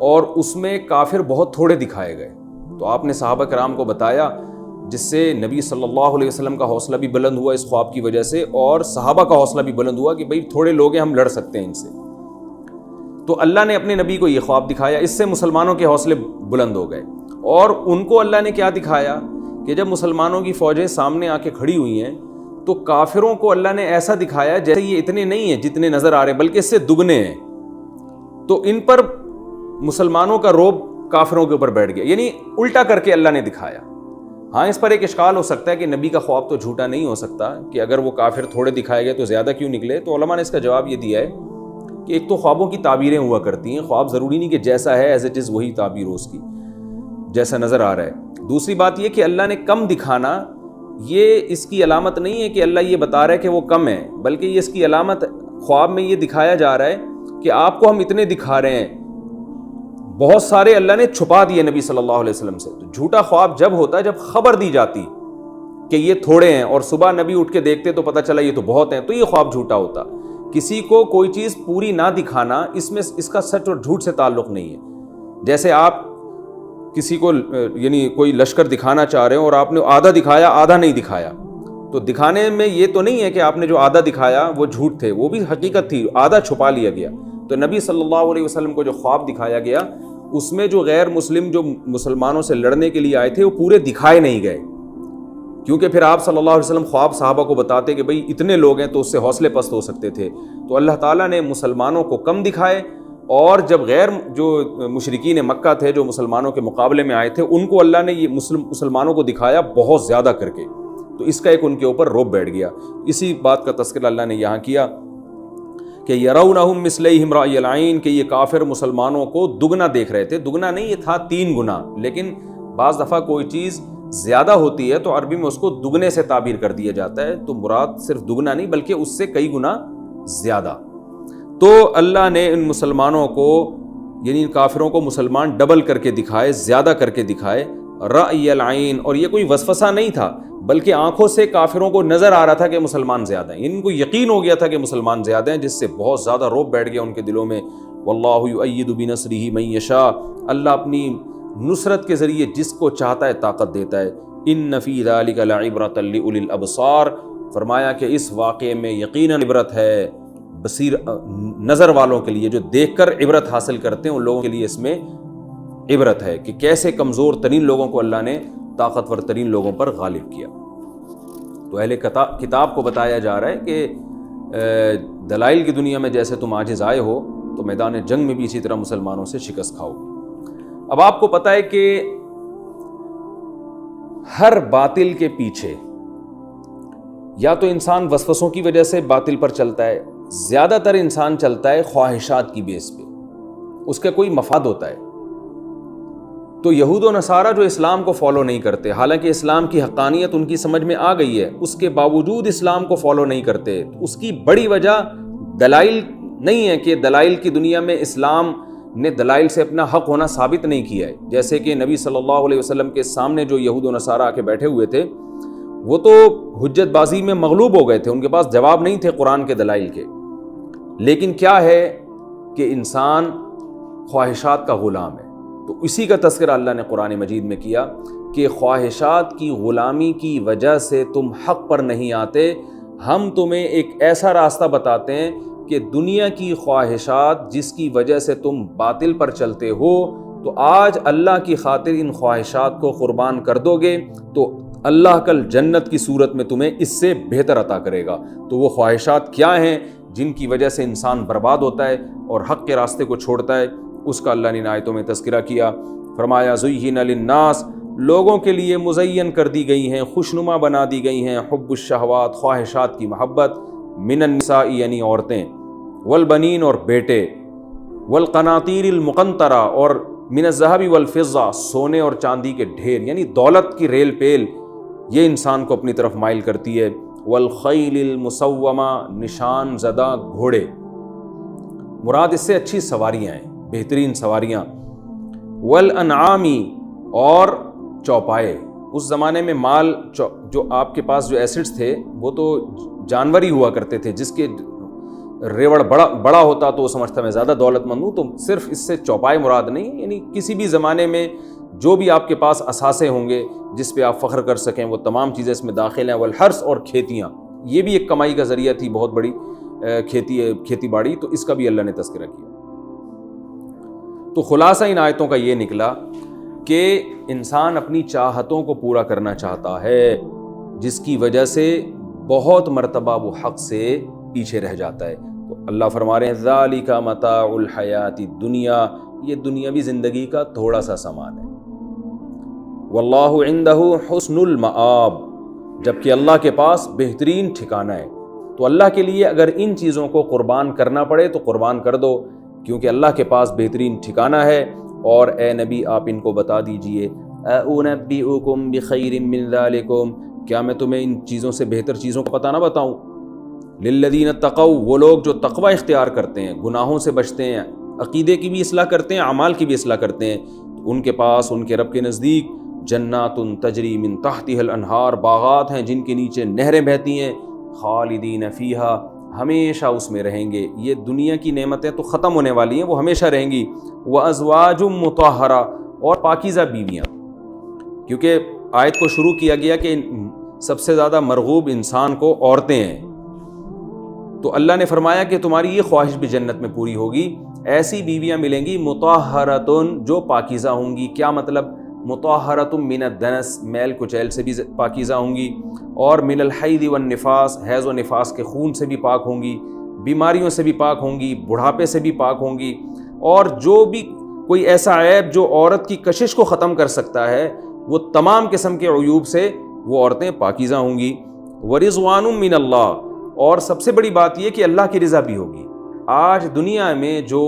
اور اس میں کافر بہت تھوڑے دکھائے گئے. تو آپ نے صحابہ کرام کو بتایا، جس سے نبی صلی اللہ علیہ وسلم کا حوصلہ بھی بلند ہوا اس خواب کی وجہ سے، اور صحابہ کا حوصلہ بھی بلند ہوا کہ بھئی تھوڑے لوگ ہیں، ہم لڑ سکتے ہیں ان سے. تو اللہ نے اپنے نبی کو یہ خواب دکھایا، اس سے مسلمانوں کے حوصلے بلند ہو گئے. اور ان کو اللہ نے کیا دکھایا کہ جب مسلمانوں کی فوجیں سامنے آ کے کھڑی ہوئی ہیں تو کافروں کو اللہ نے ایسا دکھایا جیسے یہ اتنے نہیں ہیں جتنے نظر آ رہے ہیں، بلکہ اس سے دگنے ہیں. تو ان پر مسلمانوں کا رعب کافروں کے اوپر بیٹھ گیا، یعنی الٹا کر کے اللہ نے دکھایا. ہاں اس پر ایک اشکال ہو سکتا ہے کہ نبی کا خواب تو جھوٹا نہیں ہو سکتا، کہ اگر وہ کافر تھوڑے دکھائے گئے تو زیادہ کیوں نکلے. تو علماء نے اس کا جواب یہ دیا ہے کہ ایک تو خوابوں کی تعبیریں ہوا کرتی ہیں، خواب ضروری نہیں کہ جیسا ہے ایز اٹ از وہی تعبیر ہو اس کی، جیسا نظر آ رہا ہے. دوسری بات یہ کہ اللہ نے کم دکھانا یہ اس کی علامت نہیں ہے کہ اللہ یہ بتا رہا ہے کہ وہ کم ہے، بلکہ یہ اس کی علامت خواب میں یہ دکھایا جا رہا ہے کہ آپ کو ہم اتنے دکھا رہے ہیں. بہت سارے اللہ نے چھپا دیے نبی صلی اللہ علیہ وسلم سے. تو جھوٹا خواب جب ہوتا ہے جب خبر دی جاتی کہ یہ تھوڑے ہیں، اور صبح نبی اٹھ کے دیکھتے تو پتہ چلا یہ تو بہت ہیں، تو یہ خواب جھوٹا ہوتا. کسی کو کوئی چیز پوری نہ دکھانا اس میں اس کا سچ اور جھوٹ سے تعلق نہیں ہے. جیسے آپ کسی کو یعنی کوئی لشکر دکھانا چاہ رہے ہو اور آپ نے آدھا دکھایا آدھا نہیں دکھایا، تو دکھانے میں یہ تو نہیں ہے کہ آپ نے جو آدھا دکھایا وہ جھوٹ تھے، وہ بھی حقیقت تھی، آدھا چھپا لیا گیا. تو نبی صلی اللہ علیہ وسلم کو جو خواب دکھایا گیا اس میں جو غیر مسلم جو مسلمانوں سے لڑنے کے لیے آئے تھے وہ پورے دکھائے نہیں گئے، کیونکہ پھر آپ صلی اللہ علیہ وسلم خواب صحابہ کو بتاتے کہ بھئی اتنے لوگ ہیں تو اس سے حوصلے پست ہو سکتے تھے. تو اللہ تعالیٰ نے مسلمانوں کو کم دکھائے، اور جب غیر جو مشرکین مکہ تھے جو مسلمانوں کے مقابلے میں آئے تھے ان کو اللہ نے یہ مسلمانوں کو دکھایا بہت زیادہ کر کے. تو اس کا ایک ان کے اوپر رعب بیٹھ گیا. اسی بات کا تذکرہ اللہ نے یہاں کیا کہ یرونہم مثلیہم رأی العین، کہ یہ کافر مسلمانوں کو دگنا دیکھ رہے تھے. دگنا نہیں، یہ تھا 3 گنا، لیکن بعض دفعہ کوئی چیز زیادہ ہوتی ہے تو عربی میں اس کو دگنے سے تعبیر کر دیا جاتا ہے. تو مراد صرف دگنا نہیں بلکہ اس سے کئی گنا زیادہ. تو اللہ نے ان مسلمانوں کو یعنی ان کافروں کو مسلمان ڈبل کر کے دکھائے، زیادہ کر کے دکھائے. رأی العین، اور یہ کوئی وسوسہ نہیں تھا بلکہ آنکھوں سے کافروں کو نظر آ رہا تھا کہ مسلمان زیادہ ہیں. ان کو یقین ہو گیا تھا کہ مسلمان زیادہ ہیں، جس سے بہت زیادہ رعب بیٹھ گیا ان کے دلوں میں. واللہ یؤید بنصرہ من یشاء، اللہ اپنی نصرت کے ذریعے جس کو چاہتا ہے طاقت دیتا ہے. ان فی ذلک لعبرۃ لأولی الابصار، فرمایا کہ اس واقعے میں یقیناً عبرت ہے بصیر نظر والوں کے لیے، جو دیکھ کر عبرت حاصل کرتے ہیں ان لوگوں کے لیے اس میں عبرت ہے کہ کیسے کمزور ترین لوگوں کو اللہ نے طاقتور ترین لوگوں پر غالب کیا. تو اہل کتاب کو بتایا جا رہا ہے کہ دلائل کی دنیا میں جیسے تم عاجز آئے ہو تو میدان جنگ میں بھی اسی طرح مسلمانوں سے شکست کھاؤ. اب آپ کو پتہ ہے کہ ہر باطل کے پیچھے یا تو انسان وسوسوں کی وجہ سے باطل پر چلتا ہے، زیادہ تر انسان چلتا ہے خواہشات کی بیس پہ، اس کا کوئی مفاد ہوتا ہے. تو یہود و نصارہ جو اسلام کو فالو نہیں کرتے، حالانکہ اسلام کی حقانیت ان کی سمجھ میں آ گئی ہے، اس کے باوجود اسلام کو فالو نہیں کرتے. اس کی بڑی وجہ دلائل نہیں ہے کہ دلائل کی دنیا میں اسلام نے دلائل سے اپنا حق ہونا ثابت نہیں کیا ہے. جیسے کہ نبی صلی اللہ علیہ وسلم کے سامنے جو یہود و نصارہ آ کے بیٹھے ہوئے تھے وہ تو حجت بازی میں مغلوب ہو گئے تھے، ان کے پاس جواب نہیں تھے قرآن کے دلائل کے. لیکن کیا ہے کہ انسان خواہشات کا غلام ہے. تو اسی کا تذکرہ اللہ نے قرآن مجید میں کیا کہ خواہشات کی غلامی کی وجہ سے تم حق پر نہیں آتے، ہم تمہیں ایک ایسا راستہ بتاتے ہیں کہ دنیا کی خواہشات جس کی وجہ سے تم باطل پر چلتے ہو، تو آج اللہ کی خاطر ان خواہشات کو قربان کر دو گے تو اللہ کل جنت کی صورت میں تمہیں اس سے بہتر عطا کرے گا. تو وہ خواہشات کیا ہیں جن کی وجہ سے انسان برباد ہوتا ہے اور حق کے راستے کو چھوڑتا ہے، اس کا اللہ نے ان آیتوں میں تذکرہ کیا. فرمایا زُیِّنَ لِلنَّاسِ، لوگوں کے لیے مزین کر دی گئی ہیں، خوشنما بنا دی گئی ہیں، حب الشہوات، خواہشات کی محبت، من النساء یعنی عورتیں، والبنین اور بیٹے، والقناطیر المقنطرہ اور من الذهب والفضہ، سونے اور چاندی کے ڈھیر یعنی دولت کی ریل پیل، یہ انسان کو اپنی طرف مائل کرتی ہے. والخیل المسومہ، نشان زدہ گھوڑے، مراد اس سے اچھی سواریاں ہیں، بہترین سواریاں. والانعامی، اور چوپائے. اس زمانے میں مال جو آپ کے پاس جو ایسٹس تھے وہ تو جانور ہی ہوا کرتے تھے، جس کے ریوڑ بڑا ہوتا تو وہ سمجھتا میں زیادہ دولت مند ہوں. تو صرف اس سے چوپائے مراد نہیں, یعنی کسی بھی زمانے میں جو بھی آپ کے پاس اثاثے ہوں گے جس پہ آپ فخر کر سکیں, وہ تمام چیزیں اس میں داخل ہیں. والحرث, اور کھیتیاں, یہ بھی ایک کمائی کا ذریعہ تھی بہت بڑی, کھیتی باڑی, تو اس کا بھی اللہ نے تذکرہ کیا. تو خلاصہ ان آیتوں کا یہ نکلا کہ انسان اپنی چاہتوں کو پورا کرنا چاہتا ہے, جس کی وجہ سے بہت مرتبہ وہ حق سے پیچھے رہ جاتا ہے. تو اللہ فرما رہے ہیں ذالک متاع الحیات الدنیا, یہ دنیاوی زندگی کا تھوڑا سا سامان ہے. واللہ عندہ حسن المآب, جبکہ اللہ کے پاس بہترین ٹھکانہ ہے. تو اللہ کے لیے اگر ان چیزوں کو قربان کرنا پڑے تو قربان کر دو, کیونکہ اللہ کے پاس بہترین ٹھکانہ ہے. اور اے نبی آپ ان کو بتا دیجئے اُنَبِّئُكُم بِخَيْرٍ مِّن ذَلِكُم, کیا میں تمہیں ان چیزوں سے بہتر چیزوں کا پتہ نہ بتاؤں. للذین اتقوا, وہ لوگ جو تقوی اختیار کرتے ہیں, گناہوں سے بچتے ہیں, عقیدے کی بھی اصلاح کرتے ہیں, اعمال کی بھی اصلاح کرتے ہیں, ان کے پاس, ان کے رب کے نزدیک جنات تجری من تحتها الانہار, باغات ہیں جن کے نیچے نہریں بہتی ہیں, خالدین فیہا, ہمیشہ اس میں رہیں گے. یہ دنیا کی نعمتیں تو ختم ہونے والی ہیں, وہ ہمیشہ رہیں گی. وازواج مطہرہ, اور پاکیزہ بیویاں, کیونکہ آیت کو شروع کیا گیا کہ سب سے زیادہ مرغوب انسان کو عورتیں ہیں. تو اللہ نے فرمایا کہ تمہاری یہ خواہش بھی جنت میں پوری ہوگی, ایسی بیویاں ملیں گی مطہرۃ, جو پاکیزہ ہوں گی. کیا مطلب؟ مطہرۃ من الدنس, میل کچیل سے بھی پاکیزہ ہوں گی, اور من الحید والنفاس, حیض و نفاس کے خون سے بھی پاک ہوں گی, بیماریوں سے بھی پاک ہوں گی, بڑھاپے سے بھی پاک ہوں گی, اور جو بھی کوئی ایسا عیب جو عورت کی کشش کو ختم کر سکتا ہے, وہ تمام قسم کے عیوب سے وہ عورتیں پاکیزہ ہوں گی. ورضوان من اللہ, اور سب سے بڑی بات یہ کہ اللہ کی رضا بھی ہوگی. آج دنیا میں جو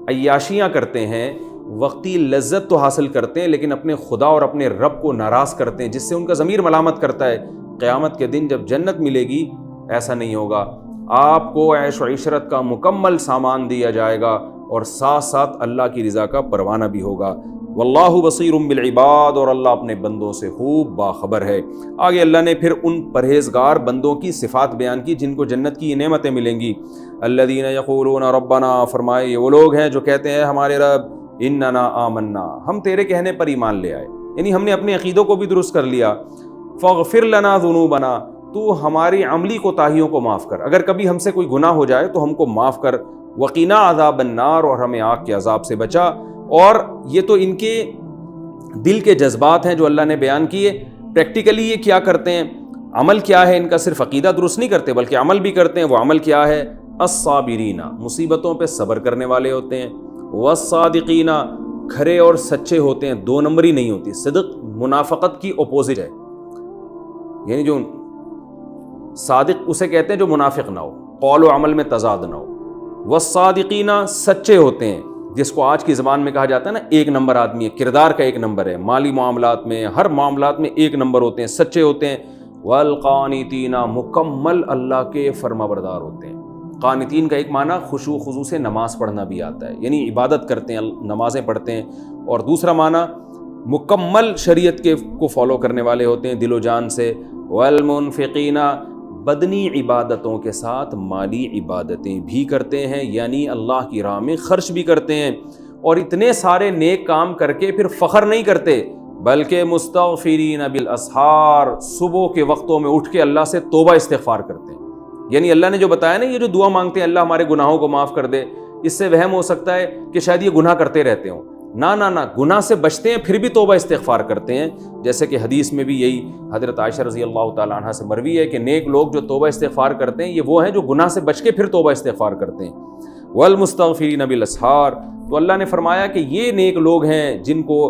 عیاشیاں کرتے ہیں, وقتی لذت تو حاصل کرتے ہیں, لیکن اپنے خدا اور اپنے رب کو ناراض کرتے ہیں, جس سے ان کا ضمیر ملامت کرتا ہے. قیامت کے دن جب جنت ملے گی, ایسا نہیں ہوگا. آپ کو عیش و عشرت کا مکمل سامان دیا جائے گا, اور ساتھ ساتھ اللہ کی رضا کا پروانہ بھی ہوگا. واللہ بصیر بالعباد, اور اللہ اپنے بندوں سے خوب باخبر ہے. آگے اللہ نے پھر ان پرہیزگار بندوں کی صفات بیان کی جن کو جنت کی نعمتیں ملیں گی. الذین یقولون ربنا, فرمائے یہ وہ لوگ ہیں جو کہتے ہیں ہمارے رب, اننا آمنا, ہم تیرے کہنے پر ایمان لے آئے, یعنی ہم نے اپنے عقیدوں کو بھی درست کر لیا. فاغفر لنا ذنوبنا, تو ہماری عملی کوتاہیوں کو معاف کر, اگر کبھی ہم سے کوئی گناہ ہو جائے تو ہم کو معاف کر. وقنا عذاب النار, اور ہمیں آگ کے عذاب سے بچا. اور یہ تو ان کے دل کے جذبات ہیں جو اللہ نے بیان کیے. پریکٹیکلی یہ کیا کرتے ہیں, عمل کیا ہے ان کا؟ صرف عقیدہ درست نہیں کرتے بلکہ عمل بھی کرتے ہیں. وہ عمل کیا ہے؟ الصابرین, مصیبتوں پہ صبر کرنے والے ہوتے ہیں. والصادقین, کھرے اور سچے ہوتے ہیں, دو نمبری نہیں ہوتی. صدق منافقت کی اپوزٹ ہے, یعنی جو صادق اسے کہتے ہیں جو منافق نہ ہو, قول و عمل میں تضاد نہ ہو. والصادقین, سچے ہوتے ہیں, جس کو آج کی زبان میں کہا جاتا ہے نا ایک نمبر آدمی ہے, کردار کا ایک نمبر ہے, مالی معاملات میں, ہر معاملات میں ایک نمبر ہوتے ہیں, سچے ہوتے ہیں. والقانتین, مکمل اللہ کے فرما بردار ہوتے ہیں. قانتین کا ایک معنی خشوع خضوع سے نماز پڑھنا بھی آتا ہے, یعنی عبادت کرتے ہیں, نمازیں پڑھتے ہیں. اور دوسرا معنی مکمل شریعت کے کو فالو کرنے والے ہوتے ہیں دل و جان سے. والمنفقین, بدنی عبادتوں کے ساتھ مالی عبادتیں بھی کرتے ہیں, یعنی اللہ کی راہ میں خرچ بھی کرتے ہیں. اور اتنے سارے نیک کام کر کے پھر فخر نہیں کرتے, بلکہ مستغفرین بالاسحار, صبح کے وقتوں میں اٹھ کے اللہ سے توبہ استغفار کرتے ہیں. یعنی اللہ نے جو بتایا نا, یہ جو دعا مانگتے ہیں اللہ ہمارے گناہوں کو معاف کر دے, اس سے وہم ہو سکتا ہے کہ شاید یہ گناہ کرتے رہتے ہوں. نہ, گناہ سے بچتے ہیں پھر بھی توبہ استغفار کرتے ہیں. جیسے کہ حدیث میں بھی یہی حضرت عائشہ رضی اللہ تعالیٰ عنہ سے مروی ہے کہ نیک لوگ جو توبہ استغفار کرتے ہیں یہ وہ ہیں جو گناہ سے بچ کے پھر توبہ استغفار کرتے ہیں. والمستغفرین بالاسحار, تو اللہ نے فرمایا کہ یہ نیک لوگ ہیں جن کو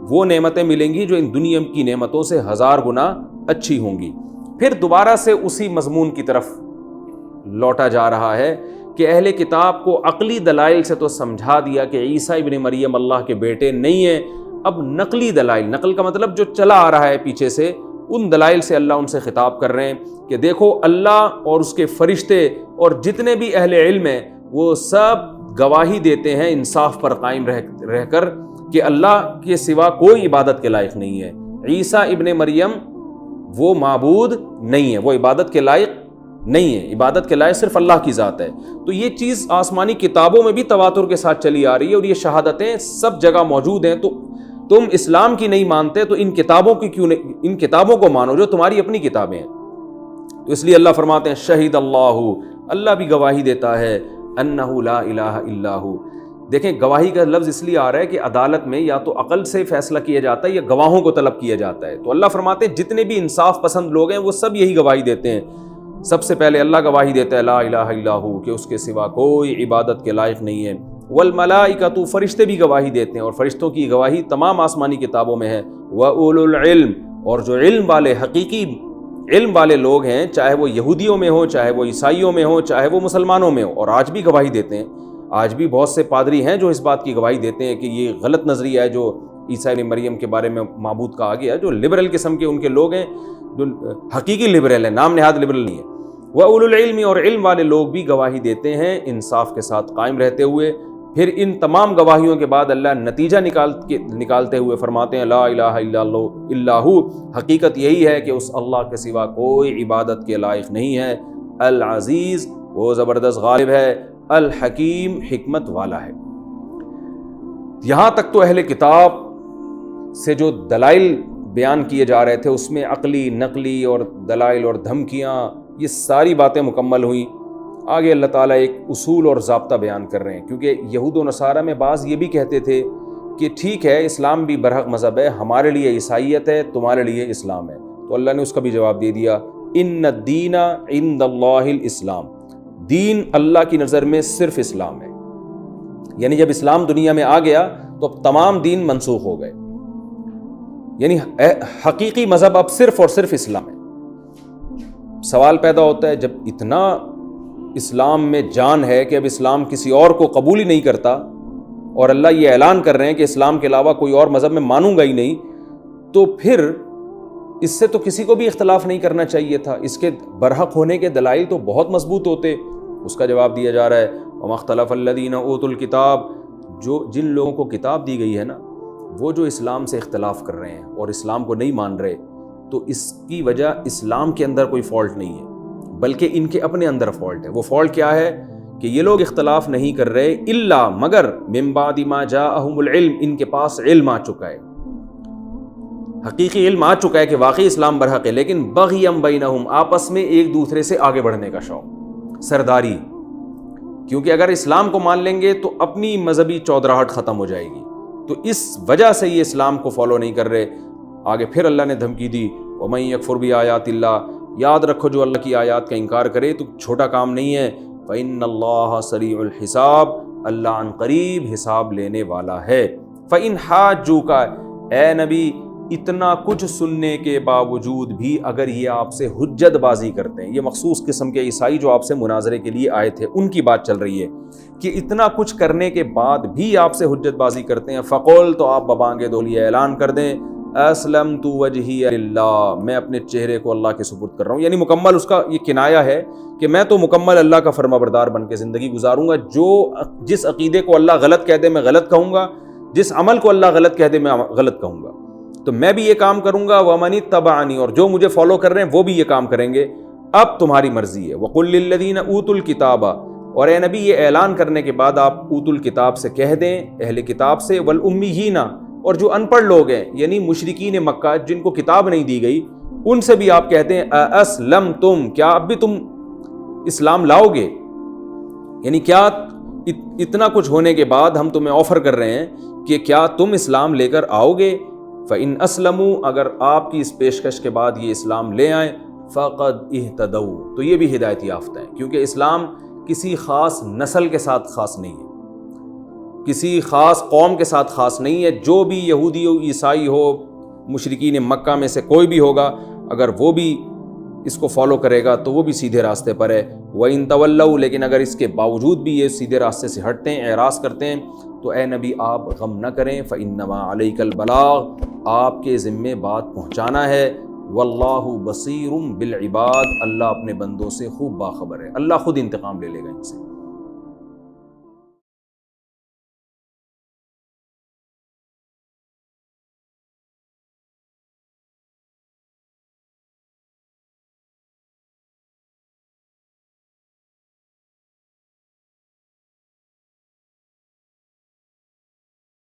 وہ نعمتیں ملیں گی جو ان دنیا کی نعمتوں سے 1000 گنا اچھی ہوں گی. پھر دوبارہ سے اسی مضمون کی طرف لوٹا جا رہا ہے کہ اہل کتاب کو عقلی دلائل سے تو سمجھا دیا کہ عیسیٰ ابن مریم اللہ کے بیٹے نہیں ہیں. اب نقلی دلائل, نقل کا مطلب جو چلا آ رہا ہے پیچھے سے, ان دلائل سے اللہ ان سے خطاب کر رہے ہیں کہ دیکھو اللہ اور اس کے فرشتے اور جتنے بھی اہل علم ہیں وہ سب گواہی دیتے ہیں انصاف پر قائم رہ کر کہ اللہ کے سوا کوئی عبادت کے لائق نہیں ہے. عیسیٰ ابن مریم وہ معبود نہیں ہے, وہ عبادت کے لائق نہیں ہے، عبادت کے لائق صرف اللہ کی ذات ہے۔ تو یہ چیز آسمانی کتابوں میں بھی تواتر کے ساتھ چلی آ رہی ہے، اور یہ شہادتیں سب جگہ موجود ہیں۔ تو تم اسلام کی نہیں مانتے تو ان کتابوں کی کیوں نہیں، ان کتابوں کو مانو جو تمہاری اپنی کتابیں ہیں۔ تو اس لیے اللہ فرماتے ہیں شہید اللہ بھی گواہی دیتا ہے انہ لا الہ الا ہو۔ دیکھیں گواہی کا لفظ اس لیے آ رہا ہے کہ عدالت میں یا تو عقل سے فیصلہ کیا جاتا ہے یا گواہوں کو طلب کیا جاتا ہے۔ تو اللہ فرماتے ہیں جتنے بھی انصاف پسند لوگ ہیں وہ سب یہی گواہی دیتے ہیں۔ سب سے پہلے اللہ گواہی دیتا ہے لا الہ الا ہو، کہ اس کے سوا کوئی عبادت کے لائق نہیں ہے۔ والملائکۃ، فرشتے بھی گواہی دیتے ہیں، اور فرشتوں کی گواہی تمام آسمانی کتابوں میں ہے۔ وَأُولُو الْعِلْم، اور جو علم والے، حقیقی علم والے لوگ ہیں، چاہے وہ یہودیوں میں ہوں، چاہے وہ عیسائیوں میں ہوں، چاہے وہ مسلمانوں میں ہوں، اور آج بھی گواہی دیتے ہیں۔ آج بھی بہت سے پادری ہیں جو اس بات کی گواہی دیتے ہیں کہ یہ غلط نظریہ ہے جو عیسیٰ ابن مریم کے بارے میں معبود کہا گیا، جو لبرل قسم کے ان کے لوگ ہیں، جو حقیقی لبرل ہیں، نام نہاد لبرل نہیں ہے۔ وَأُولُو الْعِلْمِ، اور علم والے لوگ بھی گواہی دیتے ہیں انصاف کے ساتھ قائم رہتے ہوئے۔ پھر ان تمام گواہیوں کے بعد اللہ نتیجہ نکالتے ہوئے فرماتے ہیں لا الہ الا ہو، حقیقت یہی ہے کہ اس اللہ کے سوا کوئی عبادت کے لائق نہیں ہے۔ العزیز، وہ زبردست غالب ہے، الحکیم، حکمت والا ہے۔ یہاں تک تو اہل کتاب سے جو دلائل بیان کیے جا رہے تھے اس میں عقلی، نقلی اور دلائل اور دھمکیاں، یہ ساری باتیں مکمل ہوئیں۔ آگے اللہ تعالیٰ ایک اصول اور ضابطہ بیان کر رہے ہیں، کیونکہ یہود و نصارہ میں بعض یہ بھی کہتے تھے کہ ٹھیک ہے اسلام بھی برحق مذہب ہے، ہمارے لیے عیسائیت ہے، تمہارے لیے اسلام ہے۔ تو اللہ نے اس کا بھی جواب دے دیا ان الدین عند اللہ الاسلام، دین اللہ کی نظر میں صرف اسلام ہے۔ یعنی جب اسلام دنیا میں آ گیا تو اب تمام دین منسوخ ہو گئے، یعنی حقیقی مذہب اب صرف اور صرف اسلام ہے۔ سوال پیدا ہوتا ہے جب اتنا اسلام میں جان ہے کہ اب اسلام کسی اور کو قبول ہی نہیں کرتا، اور اللہ یہ اعلان کر رہے ہیں کہ اسلام کے علاوہ کوئی اور مذہب میں مانوں گا ہی نہیں، تو پھر اس سے تو کسی کو بھی اختلاف نہیں کرنا چاہیے تھا، اس کے برحق ہونے کے دلائل تو بہت مضبوط ہوتے۔ اس کا جواب دیا جا رہا ہے وَمَا اخْتَلَفَ الَّذِينَ أُوتُوا الْكِتَابَ، جن لوگوں کو کتاب دی گئی ہے نا، وہ جو اسلام سے اختلاف کر رہے ہیں اور اسلام کو نہیں مان رہے، تو اس کی وجہ اسلام کے اندر کوئی فالٹ نہیں ہے، بلکہ ان کے اپنے اندر فالٹ ہے۔ وہ فالٹ کیا ہے کہ یہ لوگ اختلاف نہیں کر رہے الا مگر من بعد ما جاءہم العلم، ان کے پاس علم آ چکا ہے، حقیقی علم آ چکا ہے کہ واقعی اسلام برحق ہے، لیکن بغیم بینہم، آپس میں ایک دوسرے سے آگے بڑھنے کا شوق، سرداری، کیونکہ اگر اسلام کو مان لیں گے تو اپنی مذہبی چودراہٹ ختم ہو جائے گی، تو اس وجہ سے یہ اسلام کو فالو نہیں کر رہے۔ آگے پھر اللہ نے دھمکی دی وَمَن يَكْفُرْ بِآيَاتِ اللَّهِ، یاد رکھو جو اللہ کی آیات کا انکار کرے تو چھوٹا کام نہیں ہے، فَإِنَّ اللَّهَ سَرِيعُ الْحِسَابِ، اللہ عن قریب حساب لینے والا ہے۔ فَإِنْ حَاجُّوكَ، اے نبی اتنا کچھ سننے کے باوجود بھی اگر یہ آپ سے حجت بازی کرتے ہیں، یہ مخصوص قسم کے عیسائی جو آپ سے مناظرے کے لیے آئے تھے ان کی بات چل رہی ہے کہ اتنا کچھ کرنے کے بعد بھی آپ سے حجت بازی کرتے ہیں، فقول، تو آپ ببانگے دولیے اعلان کر دیں اسلمت وجہی للہ، میں اپنے چہرے کو اللہ کے سپرد کر رہا ہوں، یعنی مکمل اس کا یہ کنایہ ہے کہ میں تو مکمل اللہ کا فرما بردار بن کے زندگی گزاروں گا، جس عقیدے کو اللہ غلط کہہ دے میں غلط کہوں گا، جس عمل کو اللہ غلط کہہ دے میں غلط کہوں گا، تو میں بھی یہ کام کروں گا، وَمَنِ اتَّبَعَنِی، اور جو مجھے فالو کر رہے ہیں وہ بھی یہ کام کریں گے، اب تمہاری مرضی ہے۔ وَقُلْ لِلَّذِينَ أُوتُوا الْكِتَابَ، اور اے نبی یہ اعلان کرنے کے بعد آپ اوتوا الکتاب سے کہہ دیں، اہل کتاب سے، وَالْأُمِّيِّينَ، اور جو ان پڑھ لوگ ہیں یعنی مشرکین مکہ جن کو کتاب نہیں دی گئی، ان سے بھی آپ کہتے ہیں اَأَسْلَمْتُمْ، کیا اب بھی تم اسلام لاؤ گے؟ یعنی کیا اتنا کچھ ہونے کے بعد ہم تمہیں آفر کر رہے ہیں کہ کیا تم اسلام لے کر آؤ گے؟ فَإِنْ أَسْلَمُوا، اگر آپ کی اس پیشکش کے بعد یہ اسلام لے آئیں، فَقَدْ اِهْتَدَوْا، تو یہ بھی ہدایت یافتہ ہیں، کیونکہ اسلام کسی خاص نسل کے ساتھ خاص نہیں ہے، کسی خاص قوم کے ساتھ خاص نہیں ہے، جو بھی یہودی ہو، عیسائی ہو، مشرکین مکہ میں سے کوئی بھی ہوگا، اگر وہ بھی اس کو فالو کرے گا تو وہ بھی سیدھے راستے پر ہے۔ وَإِن تَوَلَّوْا، لیکن اگر اس کے باوجود بھی یہ سیدھے راستے سے ہٹتے ہیں، اعراض کرتے ہیں، تو اے نبی آپ غم نہ کریں، فَإِنَّمَا عَلَيْكَ الْبَلَاغُ، آپ کے ذمے بات پہنچانا ہے، وَاللَّهُ بَصِيرٌ بِالْعِبَادِ، اللہ اپنے بندوں سے خوب باخبر ہے، اللہ خود انتقام لے لے گا ان سے۔